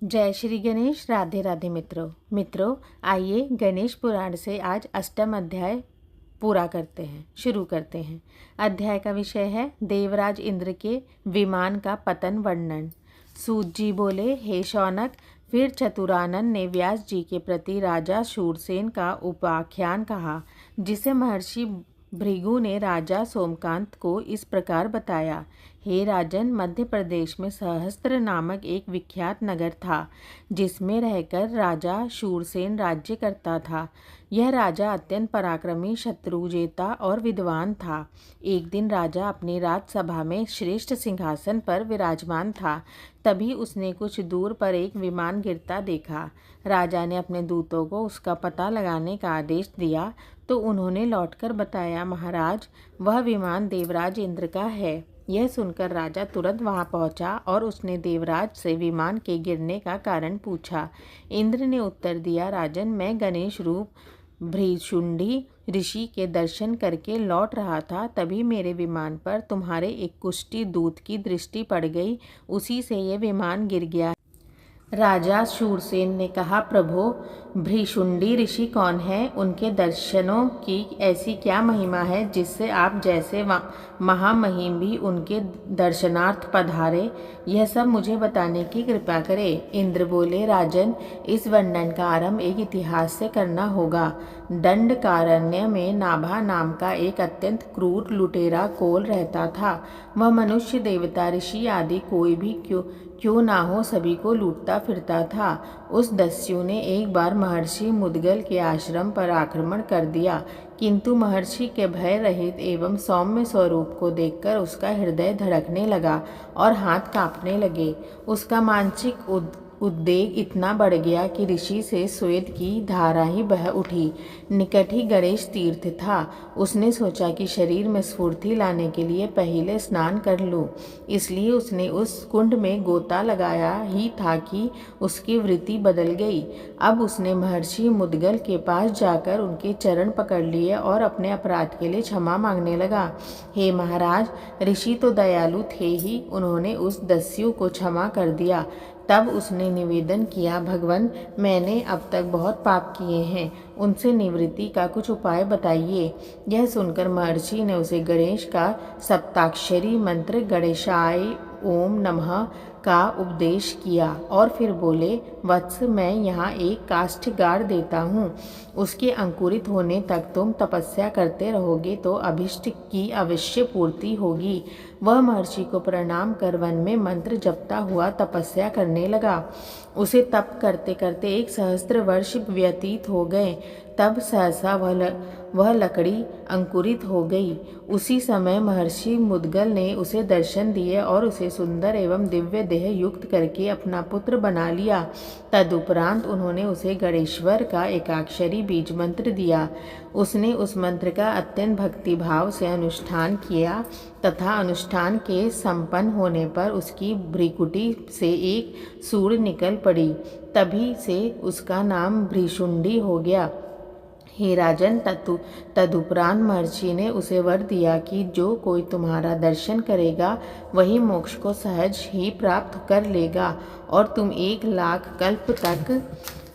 जय श्री गणेश। राधे राधे मित्रों आइए गणेश पुराण से आज अष्टम अध्याय शुरू करते हैं। अध्याय का विषय है देवराज इंद्र के विमान का पतन वर्णन। सूत जी बोले, हे शौनक, फिर चतुरानन ने व्यास जी के प्रति राजा शूरसेन का उपाख्यान कहा, जिसे महर्षि भृगु ने राजा सोमकांत को इस प्रकार बताया। हे राजन, मध्य प्रदेश में सहस्त्र नामक एक विख्यात नगर था, जिसमें रहकर राजा शूरसेन राज्य करता था। यह राजा अत्यंत पराक्रमी, शत्रुजेता और विद्वान था। एक दिन राजा अपनी राजसभा में श्रेष्ठ सिंहासन पर विराजमान था। तभी उसने कुछ दूर पर एक विमान गिरता देखा। राजा ने अपने दूतों को उसका पता लगाने का आदेश दिया, तो उन्होंने लौटकर बताया, महाराज, वह विमान देवराज इंद्र का है। यह सुनकर राजा तुरंत वहां पहुंचा और उसने देवराज से विमान के गिरने का कारण पूछा। इंद्र ने उत्तर दिया, राजन, मैं गणेश रूप भृशुंडी ऋषि के दर्शन करके लौट रहा था। तभी मेरे विमान पर तुम्हारे एक कुष्ठी दूत की दृष्टि पड़ गई। उसी से यह विमान गिर गया। राजा शूरसेन ने कहा, प्रभो, भृशुंडी ऋषि कौन है? उनके दर्शनों की ऐसी क्या महिमा है जिससे आप जैसे महामहिम भी उनके दर्शनार्थ पधारे? यह सब मुझे बताने की कृपा करें। इंद्र बोले, राजन, इस वर्णन का आरंभ एक इतिहास से करना होगा। दंडकारण्य में नाभा नाम का एक अत्यंत क्रूर लुटेरा कोल रहता था। वह मनुष्य, देवता, ऋषि आदि कोई भी क्यों ना हो, सभी को लूटता फिरता था। उस दस्यु ने एक बार महर्षि मुद्गल के आश्रम पर आक्रमण कर दिया, किंतु महर्षि के भय रहित एवं सौम्य स्वरूप को देखकर उसका हृदय धड़कने लगा और हाथ कांपने लगे। उसका मानसिक उद्वेग इतना बढ़ गया कि ऋषि से स्वेद की धारा ही बह उठी। निकट ही गणेश तीर्थ था। उसने सोचा कि शरीर में स्फूर्ति लाने के लिए पहले स्नान कर लूं। इसलिए उसने उस कुंड में गोता लगाया ही था कि उसकी वृत्ति बदल गई। अब उसने महर्षि मुद्गल के पास जाकर उनके चरण पकड़ लिए और अपने अपराध के लिए क्षमा मांगने लगा। हे महाराज, ऋषि तो दयालु थे ही, उन्होंने उस दस्यु को क्षमा कर दिया। तब उसने निवेदन किया, भगवान, मैंने अब तक बहुत पाप किए हैं, उनसे निवृत्ति का कुछ उपाय बताइए। यह सुनकर महर्षि ने उसे गणेश का सप्ताक्षरी मंत्र गणेशाय ओम नमः का उपदेश किया और फिर बोले, वत्स, मैं यहाँ एक काष्ठगार देता हूँ। उसके अंकुरित होने तक तुम तपस्या करते रहोगे तो अभिष्ट की अवश्य पूर्ति होगी। वह महर्षि को प्रणाम कर वन में मंत्र जपता हुआ तपस्या करने लगा। उसे तप करते करते 1 सहस्त्र वर्ष व्यतीत हो गए। तब सहसा वह लकड़ी अंकुरित हो गई। उसी समय महर्षि मुद्गल ने उसे दर्शन दिए और उसे सुंदर एवं दिव्य देह युक्त करके अपना पुत्र बना लिया। तदुपरांत उन्होंने उसे गणेश्वर का एकाक्षरी बीज मंत्र दिया। उसने उस मंत्र का अत्यंत भक्तिभाव से अनुष्ठान किया तथा अनुष्ठान के संपन्न होने पर उसकी भ्रिकुटी से एक सूर निकल पड़ी। तभी से उसका नाम भृशुंडी हो गया। हे राजन, तदुपरांत महर्षि ने उसे वर दिया कि जो कोई तुम्हारा दर्शन करेगा वही मोक्ष को सहज ही प्राप्त कर लेगा और तुम 1 लाख कल्प तक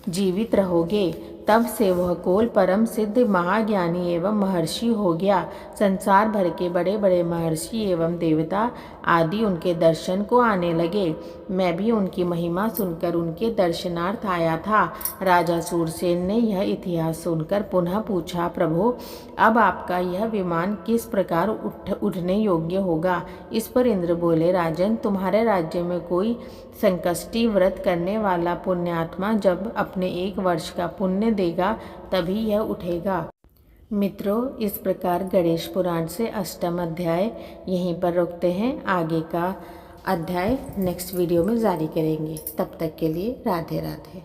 जीवित रहोगे। तब से वह कोल परम सिद्ध महाज्ञानी एवं महर्षि हो गया। संसार भर के बड़े बड़े महर्षि एवं देवता आदि उनके दर्शन को आने लगे। मैं भी उनकी महिमा सुनकर उनके दर्शनार्थ आया था। राजा शूरसेन ने यह इतिहास सुनकर पुनः पूछा, प्रभो, अब आपका यह विमान किस प्रकार उठने योग्य होगा? इस पर इंद्र बोले, राजन, तुम्हारे राज्य में कोई संकष्टी व्रत करने वाला पुण्यात्मा जब अपने 1 वर्ष का पुण्य देगा तभी यह उठेगा। मित्रों, इस प्रकार गणेश पुराण से अष्टम अध्याय यहीं पर रोकते हैं। आगे का अध्याय नेक्स्ट वीडियो में जारी करेंगे। तब तक के लिए राधे राधे।